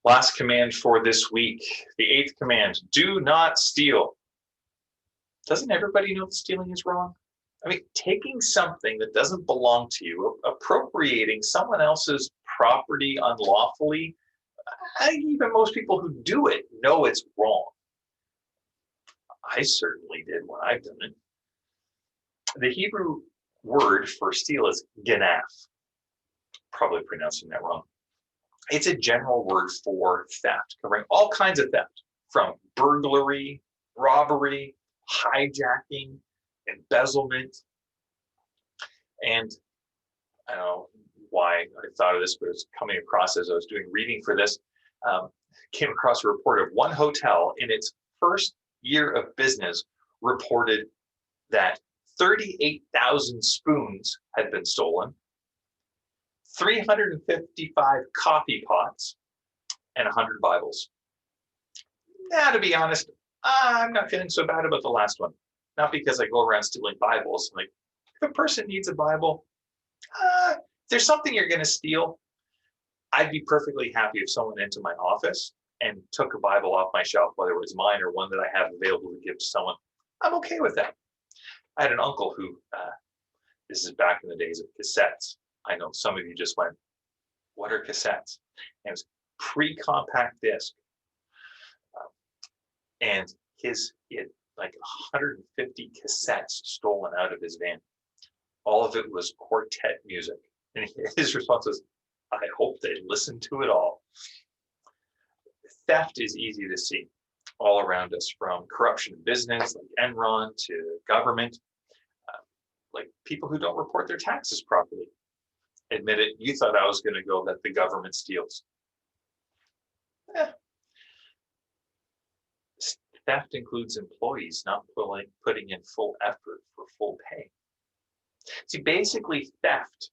Last command for this week, the eighth command, do not steal. Doesn't everybody know that stealing is wrong? I mean, taking something that doesn't belong to you, appropriating someone else's property unlawfully, even most people who do it know it's wrong. I certainly did when I've done it. The Hebrew word for steal is ganaf. Probably pronouncing that wrong. It's a general word for theft, covering all kinds of theft, from burglary, robbery, hijacking, embezzlement. And I don't know why I thought of this, but it's coming across as I was doing reading for this. Came across a report of one hotel in its first year of business reported that 38,000 spoons had been stolen, 355 coffee pots, and 100 Bibles. Now, to be honest, I'm not feeling so bad about the last one. Not because I go around stealing Bibles. Like, if a person needs a Bible, if there's something you're going to steal, I'd be perfectly happy if someone went into my office and took a Bible off my shelf, whether it was mine or one that I have available to give to someone. I'm okay with that. I had an uncle who, this is back in the days of cassettes. I know some of you just went, what are cassettes? And it was pre-compact disc. And he had like 150 cassettes stolen out of his van. All of it was quartet music. And his response was, I hope they listen to it all. Theft is easy to see all around us, from corruption in business, like Enron, to government, like people who don't report their taxes properly. Admit it, you thought I was going to go that the government steals. Theft includes employees not putting in full effort for full pay. See, basically, theft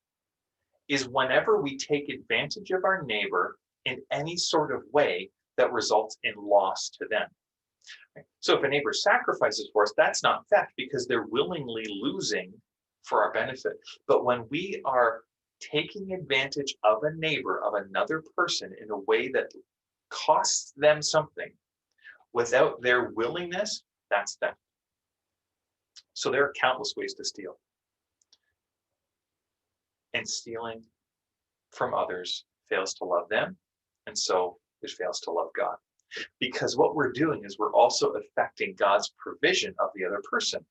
is whenever we take advantage of our neighbor in any sort of way that results in loss to them. So if a neighbor sacrifices for us, that's not theft because they're willingly losing for our benefit. But when we are taking advantage of a neighbor, of another person, in a way that costs them something without their willingness, that's theft. So there are countless ways to steal. And stealing from others fails to love them, and so it fails to love God. Because what we're doing is we're also affecting God's provision of the other person.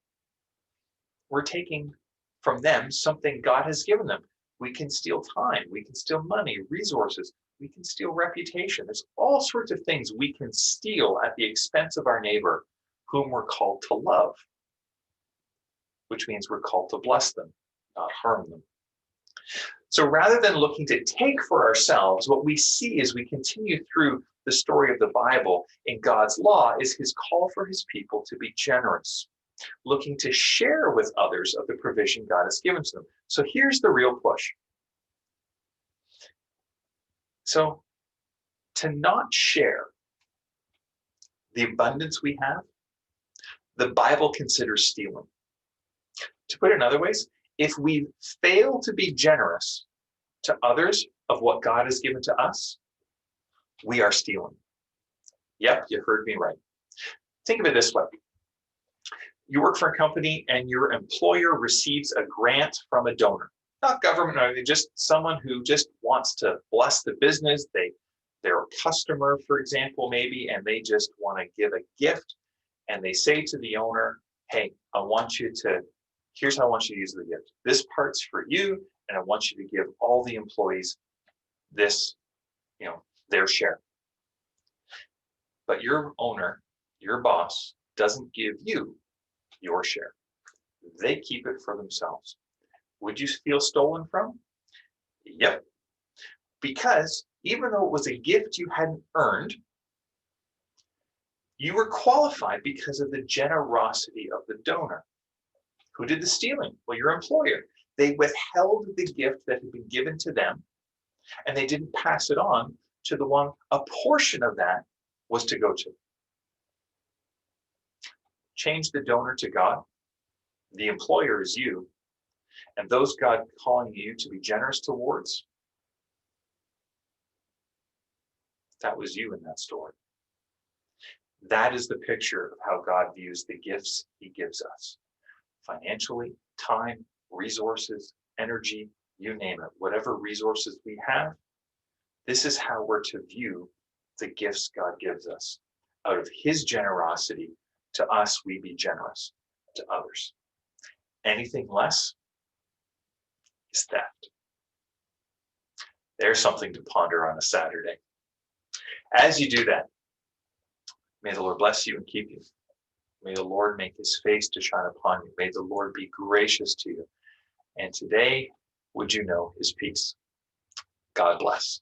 We're taking from them something God has given them. We can steal time, we can steal money, resources, we can steal reputation. There's all sorts of things we can steal at the expense of our neighbor, whom we're called to love, which means we're called to bless them, not harm them. So rather than looking to take for ourselves, what we see as we continue through the story of the Bible in God's law is his call for his people to be generous, looking to share with others of the provision God has given to them. So here's the real push. So to not share the abundance we have, the Bible considers stealing. To put it in other ways, if we fail to be generous to others of what God has given to us, we are stealing. Yep, you heard me right. Think of it this way. You work for a company and your employer receives a grant from a donor, not government, or just someone who just wants to bless the business. They're a customer, for example, maybe, and they just want to give a gift. And they say to the owner, hey, here's how I want you to use the gift. This part's for you, and I want you to give all the employees this, their share. But your owner, your boss, doesn't give you your share. They keep it for themselves. Would you feel stolen from? Yep. Because even though it was a gift you hadn't earned, you were qualified because of the generosity of the donor. Who did the stealing? Well, your employer. They withheld the gift that had been given to them, and they didn't pass it on to the one a portion of that was to go to. Change the donor to God. The employer is you, and those God calling you to be generous towards. That was you in that story. That is the picture of how God views the gifts he gives us. Financially, time, resources, energy, you name it, whatever resources we have, this is how we're to view the gifts God gives us. Out of his generosity to us, we be generous to others. Anything less is theft. There's something to ponder on a Saturday. As you do that, may the Lord bless you and keep you. May the Lord make his face to shine upon you. May the Lord be gracious to you. And today, would you know his peace? God bless.